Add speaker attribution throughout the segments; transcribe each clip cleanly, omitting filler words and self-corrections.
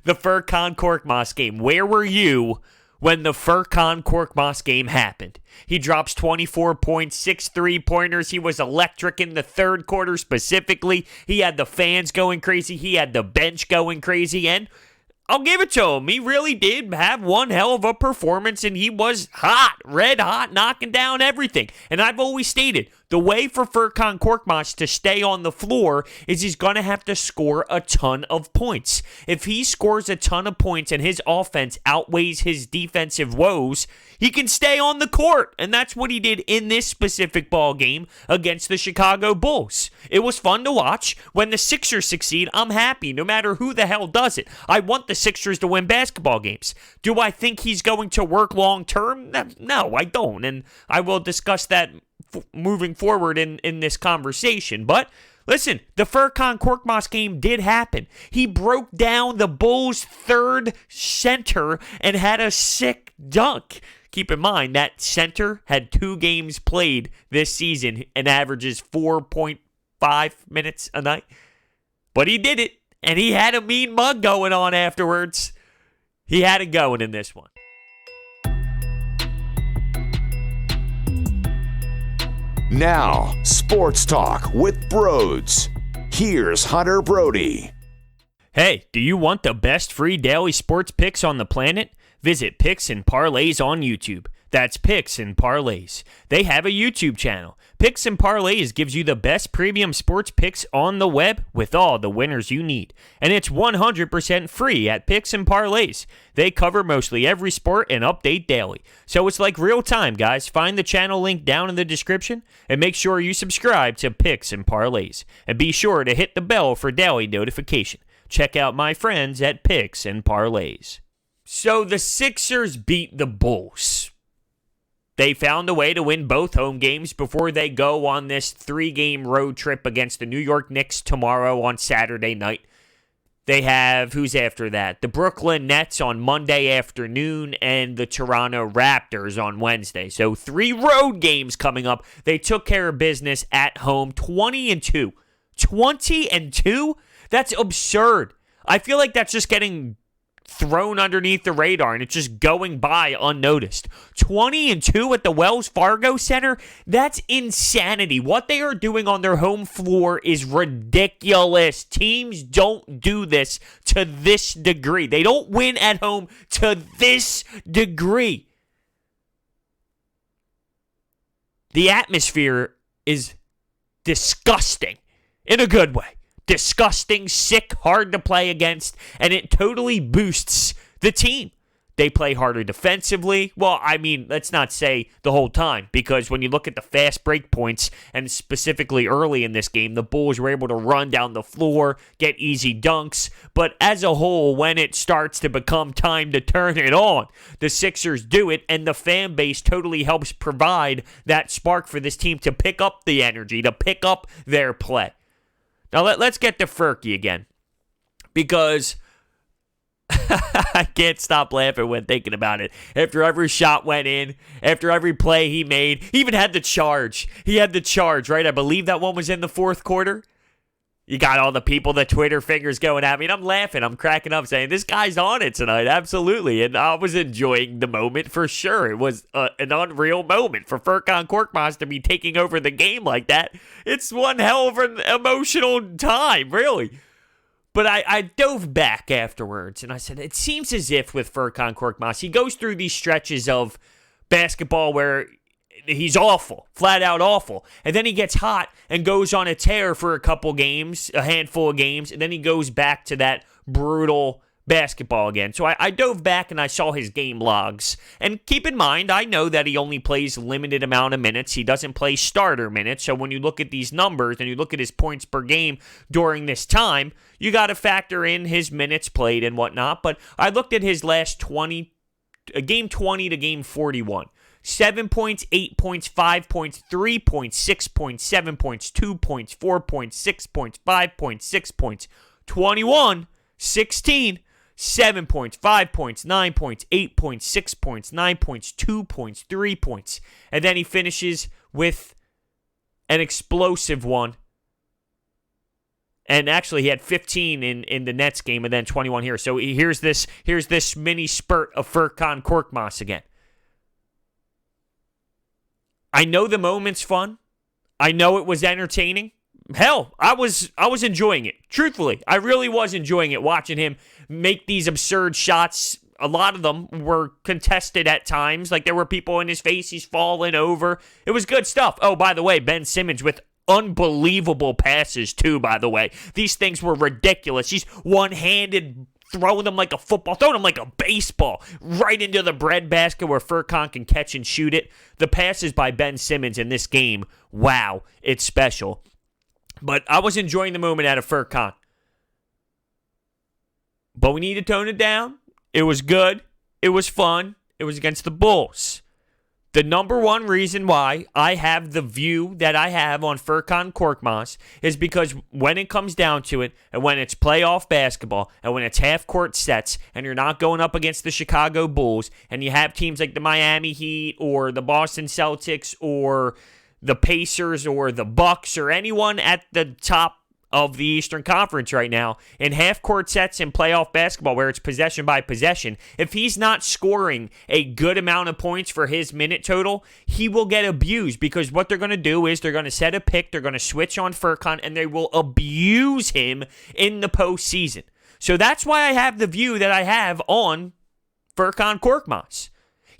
Speaker 1: The Furkan Korkmaz game. Where were you when the Furkan Korkmaz game happened? He drops 24 points, 6 3-pointers. He was electric in the third quarter specifically. He had the fans going crazy. He had the bench going crazy. And I'll give it to him. He really did have one hell of a performance, and he was hot, red hot, knocking down everything. And I've always stated, the way for Furkan Korkmaz to stay on the floor is he's going to have to score a ton of points. If he scores a ton of points and his offense outweighs his defensive woes, he can stay on the court. And that's what he did in this specific ball game against the Chicago Bulls. It was fun to watch. When the Sixers succeed, I'm happy no matter who the hell does it. I want the Sixers to win basketball games. Do I think he's going to work long term? No, I don't. And I will discuss that moving forward in this conversation. But listen, the Furkan Korkmaz game did happen. He broke down the Bulls' third center and had a sick dunk. Keep in mind, that center had 2 games played this season and averages 4.5 minutes a night. But he did it, and he had a mean mug going on afterwards. He had it going in this one.
Speaker 2: Now, Sports Talk with Broads. Here's Hunter Brody.
Speaker 1: Hey, do you want the best free daily sports picks on the planet? Visit Picks and Parlays on YouTube. That's Picks and Parlays. They have a YouTube channel. Picks and Parlays gives you the best premium sports picks on the web with all the winners you need. And it's 100% free at Picks and Parlays. They cover mostly every sport and update daily. So it's like real time, guys. Find the channel link down in the description and make sure you subscribe to Picks and Parlays. And be sure to hit the bell for daily notification. Check out my friends at Picks and Parlays. So the Sixers beat the Bulls. They found a way to win both home games before they go on this 3-game road trip against the New York Knicks tomorrow on Saturday night. They have, who's after that? The Brooklyn Nets on Monday afternoon and the Toronto Raptors on Wednesday. So 3 road games coming up. They took care of business at home, 20-2. 20-2? That's absurd. I feel like that's just getting thrown underneath the radar and it's just going by unnoticed. 20-2 at the Wells Fargo Center? That's insanity. What they are doing on their home floor is ridiculous. Teams don't do this to this degree. They don't win at home to this degree. The atmosphere is disgusting in a good way. Disgusting, sick, hard to play against, and it totally boosts the team. They play harder defensively. Well, I mean, let's not say the whole time, because when you look at the fast break points, and specifically early in this game, the Bulls were able to run down the floor, get easy dunks, but as a whole, when it starts to become time to turn it on, the Sixers do it, and the fan base totally helps provide that spark for this team to pick up the energy, to pick up their play. Now, let's get to Furky again, because I can't stop laughing when thinking about it. After every shot went in, after every play he made, he even had the charge. He had the charge, right? I believe that one was in the fourth quarter. You got all the people, the Twitter fingers going at me, and I'm laughing. I'm cracking up saying, this guy's on it tonight, absolutely. And I was enjoying the moment for sure. It was an unreal moment for Furkan Korkmaz to be taking over the game like that. It's one hell of an emotional time, really. But I dove back afterwards, and I said, it seems as if with Furkan Korkmaz, he goes through these stretches of basketball where he's awful, flat out awful. And then he gets hot and goes on a tear for a couple games, a handful of games, and then he goes back to that brutal basketball again. So I dove back and I saw his game logs. And keep in mind, I know that he only plays limited amount of minutes. He doesn't play starter minutes. So when you look at these numbers and you look at his points per game during this time, you got to factor in his minutes played and whatnot. But I looked at his last game 20 to game 41. 7 points, 8 points, 5 points, 3 points, 6 points, 7 points, 2 points, 4 points, 6 points, 5 points, 6 points, 21, 16, 7 points, 5 points, 9 points, 8 points, 6 points, 9 points, 2 points, 3 points. And then he finishes with an explosive one And actually, he had 15 in the Nets game and then 21 here. So here's this mini spurt of Furkan Korkmaz again. I know the moment's fun. I know it was entertaining. Hell, I was enjoying it. Truthfully, I really was enjoying it, watching him make these absurd shots. A lot of them were contested at times. Like, there were people in his face. He's falling over. It was good stuff. Oh, by the way, Ben Simmons with unbelievable passes, too, by the way. These things were ridiculous. He's one-handed, throwing them like a football, throwing them like a baseball, right into the breadbasket where Furkan can catch and shoot it. The passes by Ben Simmons in this game, wow, it's special. But I was enjoying the moment out of Furkan. But we need to tone it down. It was good. It was fun. It was against the Bulls. The number one reason why I have the view that I have on Furkan Korkmaz is because when it comes down to it, and when it's playoff basketball, and when it's half-court sets, and you're not going up against the Chicago Bulls, and you have teams like the Miami Heat, or the Boston Celtics, or the Pacers, or the Bucks, or anyone at the top of the Eastern Conference right now, in half-court sets in playoff basketball where it's possession by possession, if he's not scoring a good amount of points for his minute total, he will get abused, because what they're going to do is they're going to set a pick, they're going to switch on Furkan, and they will abuse him in the postseason. So that's why I have the view that I have on Furkan Korkmaz.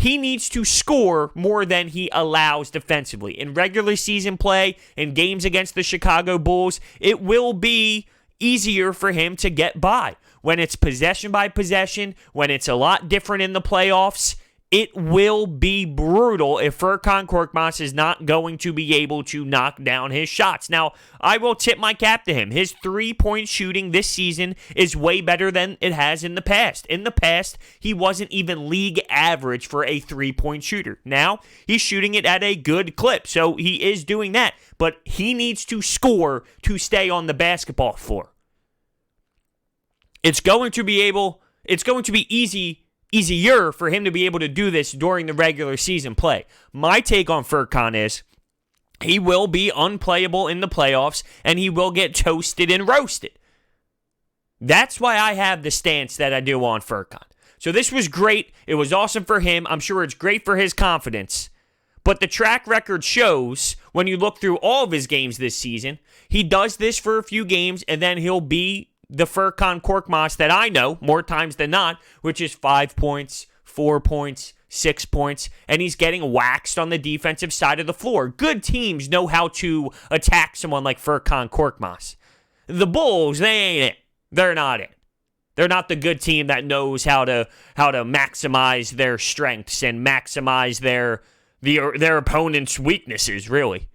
Speaker 1: He needs to score more than he allows defensively. In regular season play, in games against the Chicago Bulls, it will be easier for him to get by. When it's possession by possession, when it's a lot different in the playoffs, it will be brutal if Furkan Korkmaz is not going to be able to knock down his shots. Now, I will tip my cap to him. His three-point shooting this season is way better than it has in the past. In the past, he wasn't even league average for a three-point shooter. Now, he's shooting it at a good clip, so he is doing that. But he needs to score to stay on the basketball floor. It's going to be easier for him to be able to do this during the regular season play. My take on Furkan is he will be unplayable in the playoffs, and he will get toasted and roasted. That's why I have the stance that I do on Furkan. So this was great. It was awesome for him. I'm sure it's great for his confidence. But the track record shows, when you look through all of his games this season, he does this for a few games, and then he'll be the Furkan Korkmaz that I know more times than not, which is 5 points, 4 points, 6 points, and he's getting waxed on the defensive side of the floor. Good teams know how to attack someone like Furkan Korkmaz. The Bulls, they ain't it. They're not it. They're not the good team that knows how to maximize their strengths and maximize their opponent's weaknesses, really.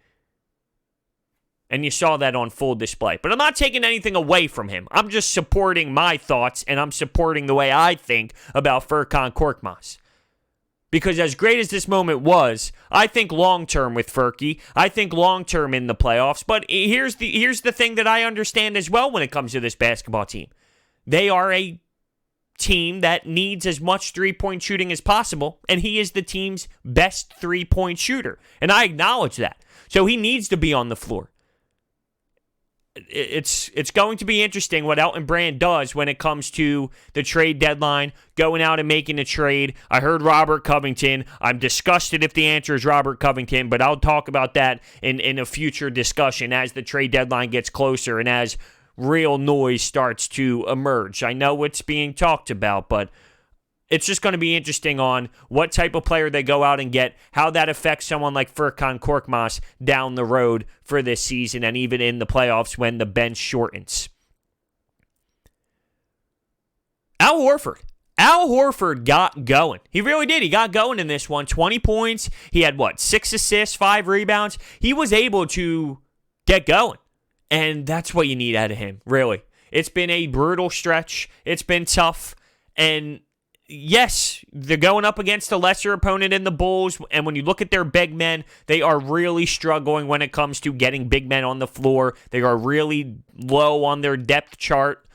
Speaker 1: And you saw that on full display. But I'm not taking anything away from him. I'm just supporting my thoughts, and I'm supporting the way I think about Furkan Korkmaz. Because as great as this moment was, I think long-term with Furky. I think long-term in the playoffs. But here's the thing that I understand as well when it comes to this basketball team. They are a team that needs as much three-point shooting as possible, and he is the team's best three-point shooter. And I acknowledge that. So he needs to be on the floor. It's going to be interesting what Elton Brand does when it comes to the trade deadline, going out and making a trade. I heard Robert Covington. I'm disgusted if the answer is Robert Covington, but I'll talk about that in a future discussion as the trade deadline gets closer and as real noise starts to emerge. I know it's being talked about, but it's just going to be interesting on what type of player they go out and get, how that affects someone like Furkan Korkmaz down the road for this season and even in the playoffs when the bench shortens. Al Horford got going. He really did. He got going in this one. 20 points. He had, 6 assists, 5 rebounds. He was able to get going. And that's what you need out of him, really. It's been a brutal stretch. It's been tough. And yes, they're going up against a lesser opponent in the Bulls, and when you look at their big men, they are really struggling when it comes to getting big men on the floor. They are really low on their depth chart.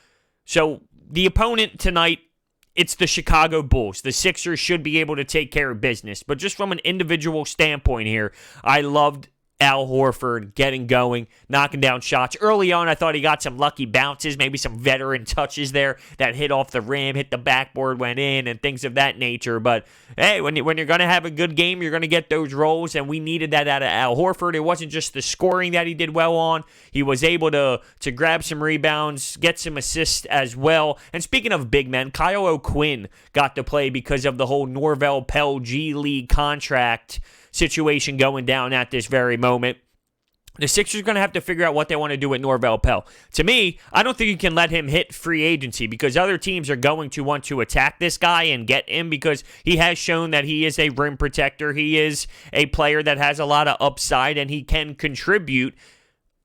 Speaker 1: So the opponent tonight, it's the Chicago Bulls. The Sixers should be able to take care of business. But just from an individual standpoint here, I loved Al Horford getting going, knocking down shots. Early on, I thought he got some lucky bounces, maybe some veteran touches there that hit off the rim, hit the backboard, went in, and things of that nature. But, hey, when you're going to have a good game, you're going to get those rolls, and we needed that out of Al Horford. It wasn't just the scoring that he did well on. He was able to grab some rebounds, get some assists as well. And speaking of big men, Kyle O'Quinn got to play because of the whole Norvel Pell G League contract situation going down at this very moment. The Sixers are going to have to figure out what they want to do with Norvel Pell. To me, I don't think you can let him hit free agency because other teams are going to want to attack this guy and get him because he has shown that he is a rim protector. He is a player that has a lot of upside and he can contribute.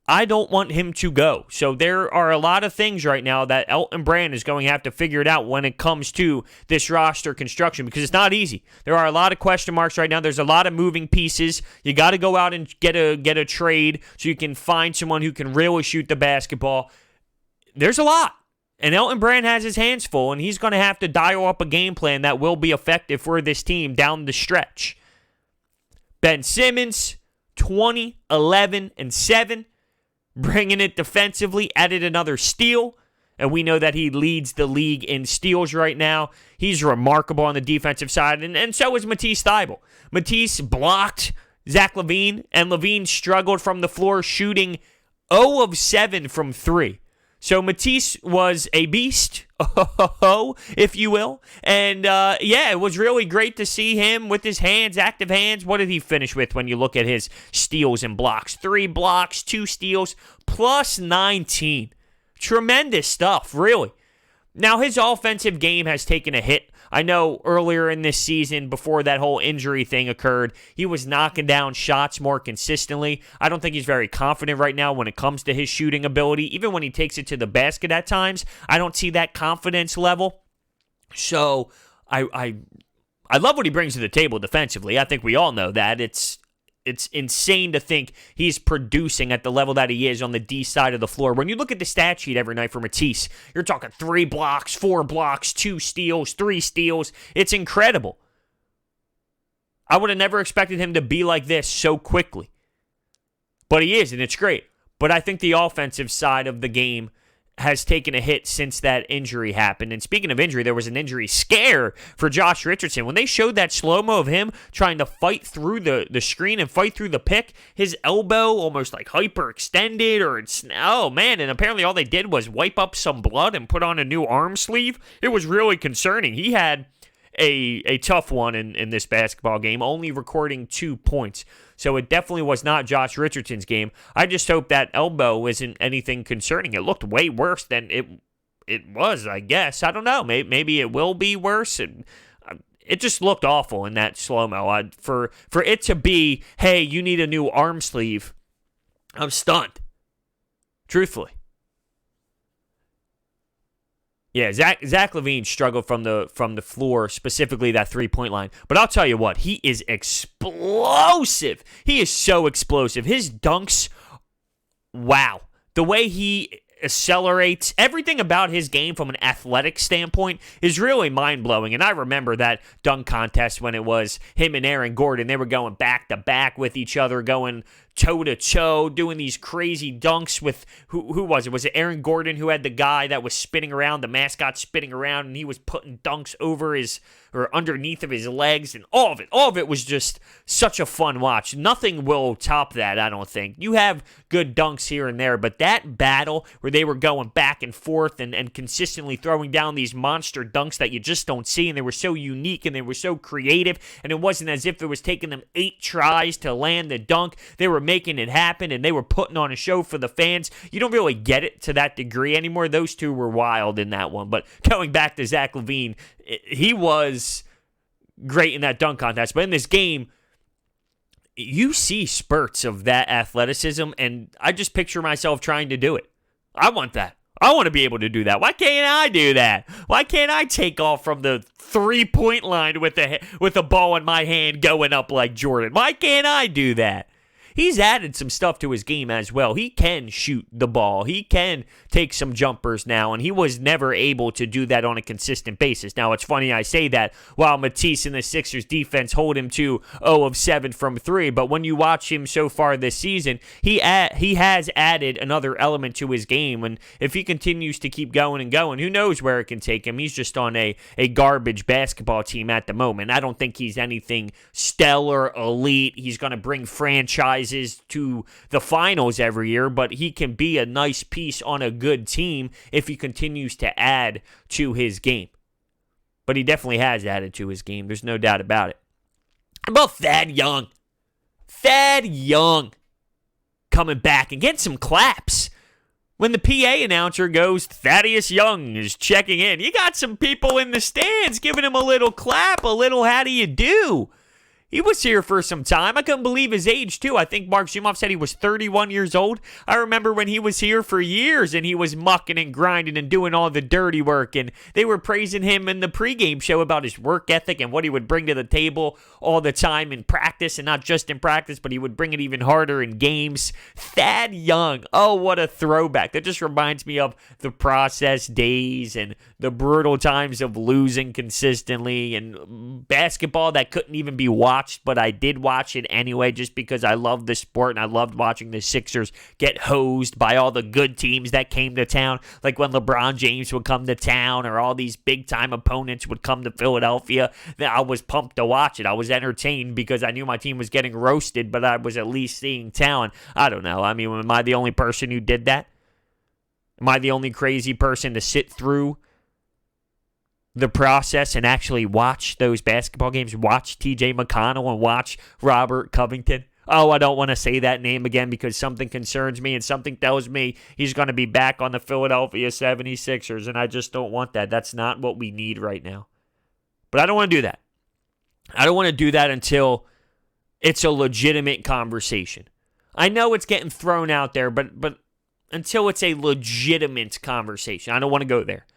Speaker 1: I don't want him to go. So there are a lot of things right now that Elton Brand is going to have to figure it out when it comes to this roster construction because it's not easy. There are a lot of question marks right now. There's a lot of moving pieces. You got to go out and get a trade so you can find someone who can really shoot the basketball. There's a lot. And Elton Brand has his hands full, and he's going to have to dial up a game plan that will be effective for this team down the stretch. Ben Simmons, 20, 11, and 7. Bringing it defensively, added another steal, and we know that he leads the league in steals right now. He's remarkable on the defensive side, and so is Mattise Thybulle. Mattise blocked Zach Lavine, and Lavine struggled from the floor, shooting 0 of 7 from 3. So Mattise was a beast, if you will. And, it was really great to see him with his hands, active hands. What did he finish with when you look at his steals and blocks? 3 blocks, 2 steals, plus 19. Tremendous stuff, really. Now, his offensive game has taken a hit. I know earlier in this season, before that whole injury thing occurred, he was knocking down shots more consistently. I don't think he's very confident right now when it comes to his shooting ability. Even when he takes it to the basket at times, I don't see that confidence level. So I love what he brings to the table defensively. I think we all know that. It's insane to think he's producing at the level that he is on the D side of the floor. When you look at the stat sheet every night for Mattise, you're talking 3 blocks, 4 blocks, 2 steals, 3 steals. It's incredible. I would have never expected him to be like this so quickly. But he is, and it's great. But I think the offensive side of the game has taken a hit since that injury happened. And speaking of injury, there was an injury scare for Josh Richardson. When they showed that slow-mo of him trying to fight through the screen and fight through the pick, his elbow almost like hyperextended and apparently all they did was wipe up some blood and put on a new arm sleeve. It was really concerning. He had a tough one in this basketball game, only recording 2 points. So it definitely was not Josh Richardson's game. I just hope that elbow isn't anything concerning. It looked way worse than it was, I guess. I don't know. Maybe it will be worse. It just looked awful in that slow-mo. For it to be, hey, you need a new arm sleeve, I'm stunned. Truthfully. Yeah, Zach Lavine struggled from the floor, specifically that three-point line. But I'll tell you what, he is explosive. He is so explosive. His dunks, wow. The way he accelerates, everything about his game from an athletic standpoint is really mind-blowing. And I remember that dunk contest when it was him and Aaron Gordon. They were going back-to-back with each other, going toe-to-toe, doing these crazy dunks with, who was it? Was it Aaron Gordon who had the guy that was spinning around, the mascot spinning around, and he was putting dunks over or underneath of his legs, and all of it was just such a fun watch. Nothing will top that, I don't think. You have good dunks here and there, but that battle where they were going back and forth and consistently throwing down these monster dunks that you just don't see, and they were so unique and they were so creative, and it wasn't as if it was taking them 8 tries to land the dunk. They were making it happen, and they were putting on a show for the fans. You don't really get it to that degree anymore. Those two were wild in that one. But going back to Zach Lavine, he was great in that dunk contest. But in this game, you see spurts of that athleticism, and I just picture myself trying to do it. I want that. I want to be able to do that. Why can't I do that? Why can't I take off from the 3-point line with a ball in my hand going up like Jordan? Why can't I do that? he's added some stuff to his game as well. He can shoot the ball. He can take some jumpers now, and he was never able to do that on a consistent basis. Now, it's funny I say that while Mattise and the Sixers defense hold him to 0 of 7 from 3, but when you watch him so far this season, he has added another element to his game, and if he continues to keep going and going, who knows where it can take him. He's just on a garbage basketball team at the moment. I don't think he's anything stellar, elite. He's going to bring franchises to the finals every year, but he can be a nice piece on a good team if he continues to add to his game. But he definitely has added to his game. There's no doubt about it. How about Thad Young? Thad Young coming back and getting some claps. When the PA announcer goes, Thaddeus Young is checking in, you got some people in the stands giving him a little clap, a little how do you do? He was here for some time. I couldn't believe his age, too. I think Mark Zumoff said he was 31 years old. I remember when he was here for years, and he was mucking and grinding and doing all the dirty work, and they were praising him in the pregame show about his work ethic and what he would bring to the table all the time in practice, and not just in practice, but he would bring it even harder in games. Thad Young, oh, what a throwback. That just reminds me of the process days and the brutal times of losing consistently and basketball that couldn't even be watched, but I did watch it anyway just because I loved the sport and I loved watching the Sixers get hosed by all the good teams that came to town, like when LeBron James would come to town or all these big-time opponents would come to Philadelphia. I was pumped to watch it. I was entertained because I knew my team was getting roasted, but I was at least seeing talent. I don't know. I mean, am I the only person who did that? Am I the only crazy person to sit through the process and actually watch those basketball games, watch TJ McConnell and watch Robert Covington? Oh, I don't want to say that name again because something concerns me and something tells me he's going to be back on the Philadelphia 76ers, and I just don't want that. That's not what we need right now. But I don't want to do that. I don't want to do that until it's a legitimate conversation. I know it's getting thrown out there, but until it's a legitimate conversation, I don't want to go there.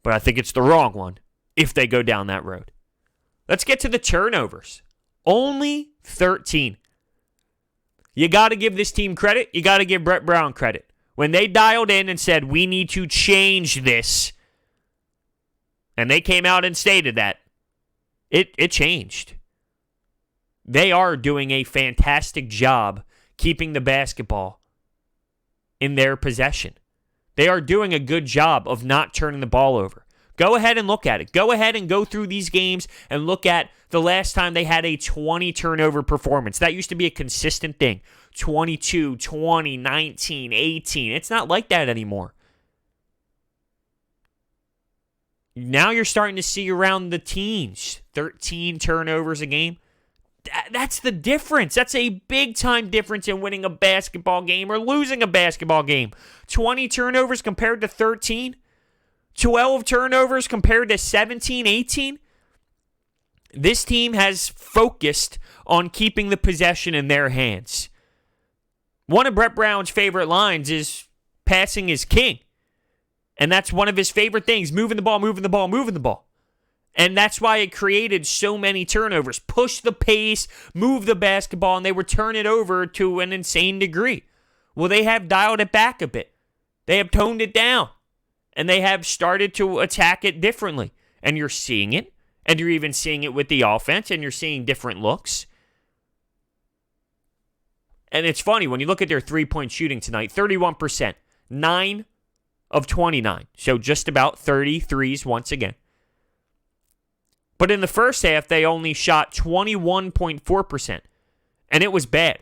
Speaker 1: But I think it's the wrong one if they go down that road. Let's get to the turnovers. Only 13. You got to give this team credit. You got to give Brett Brown credit. When they dialed in and said, we need to change this, and they came out and stated that, it changed. They are doing a fantastic job keeping the basketball in their possession. They are doing a good job of not turning the ball over. Go ahead and look at it. Go ahead and go through these games and look at the last time they had a 20 turnover performance. That used to be a consistent thing. 22, 20, 19, 18. It's not like that anymore. Now you're starting to see around the teens, 13 turnovers a game. That's the difference. That's a big-time difference in winning a basketball game or losing a basketball game. 20 turnovers compared to 13. 12 turnovers compared to 17, 18. This team has focused on keeping the possession in their hands. One of Brett Brown's favorite lines is passing is king. And that's one of his favorite things, moving the ball, moving the ball, moving the ball. And that's why it created so many turnovers. Push the pace, move the basketball, and they would turn it over to an insane degree. Well, they have dialed it back a bit. They have toned it down. And they have started to attack it differently. And you're seeing it. And you're even seeing it with the offense. And you're seeing different looks. And it's funny, when you look at their three-point shooting tonight, 31%. 9 of 29. So just about 33s once again. But in the first half, they only shot 21.4%. And it was bad.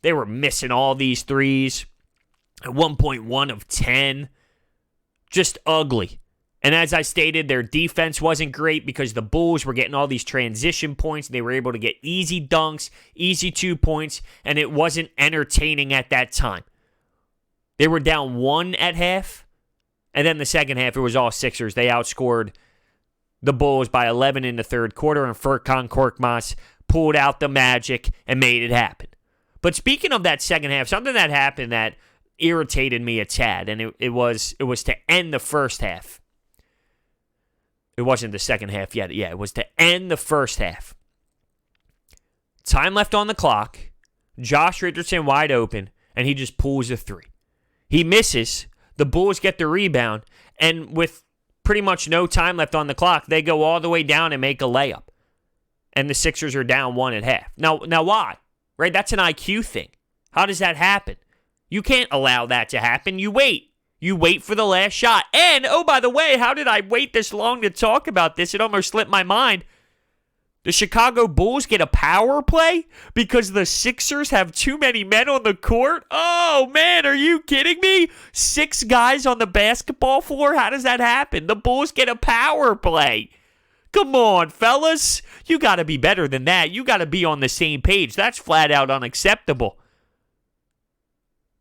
Speaker 1: They were missing all these threes. At 1.1 of 10. Just ugly. And as I stated, their defense wasn't great because the Bulls were getting all these transition points. And they were able to get easy dunks, easy 2 points. And it wasn't entertaining at that time. They were down 1 at half. And then the second half, it was all Sixers. They outscored the Bulls by 11 in the third quarter, and Furkan Korkmaz pulled out the magic and made it happen. But speaking of that second half, something that happened that irritated me a tad, and it was to end the first half. It wasn't the second half yet. Yeah, it was to end the first half. Time left on the clock. Josh Richardson wide open, and he just pulls a three. He misses. The Bulls get the rebound, and with pretty much no time left on the clock, they go all the way down and make a layup. And the Sixers are down one at half. Now why? Right? That's an IQ thing. How does that happen? You can't allow that to happen. You wait. You wait for the last shot. And, oh, by the way, how did I wait this long to talk about this? It almost slipped my mind. The Chicago Bulls get a power play because the Sixers have too many men on the court? Oh, man, are you kidding me? 6 guys on the basketball floor? How does that happen? The Bulls get a power play. Come on, fellas. You got to be better than that. You got to be on the same page. That's flat out unacceptable.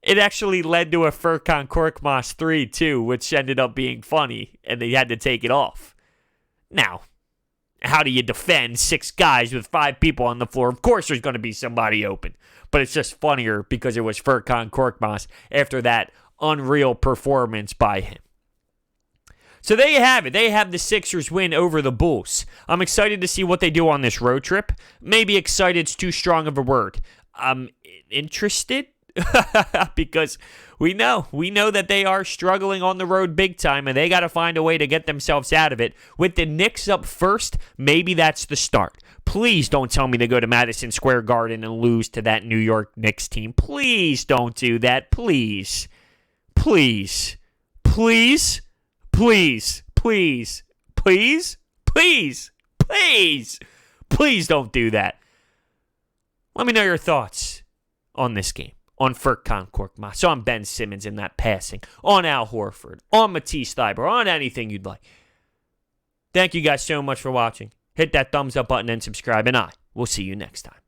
Speaker 1: It actually led to a Furkan Korkmaz 3, too, which ended up being funny, and they had to take it off. Now, how do you defend 6 guys with 5 people on the floor? Of course there's going to be somebody open, but it's just funnier because it was Furkan Korkmaz after that unreal performance by him. So there you have it. They have the Sixers win over the Bulls. I'm excited to see what they do on this road trip. Maybe excited's too strong of a word. I'm interested because we know that they are struggling on the road big time, and they got to find a way to get themselves out of it. With the Knicks up first, maybe that's the start. Please don't tell me to go to Madison Square Garden and lose to that New York Knicks team. Please don't do that. Please. Please. Please. Please. Please. Please. Please. Please. Please don't do that. Let me know your thoughts on this game. On Furkan Korkmaz, on Ben Simmons in that passing, on Al Horford, on Mattise Thybulle, on anything you'd like. Thank you guys so much for watching. Hit that thumbs up button and subscribe, and I will see you next time.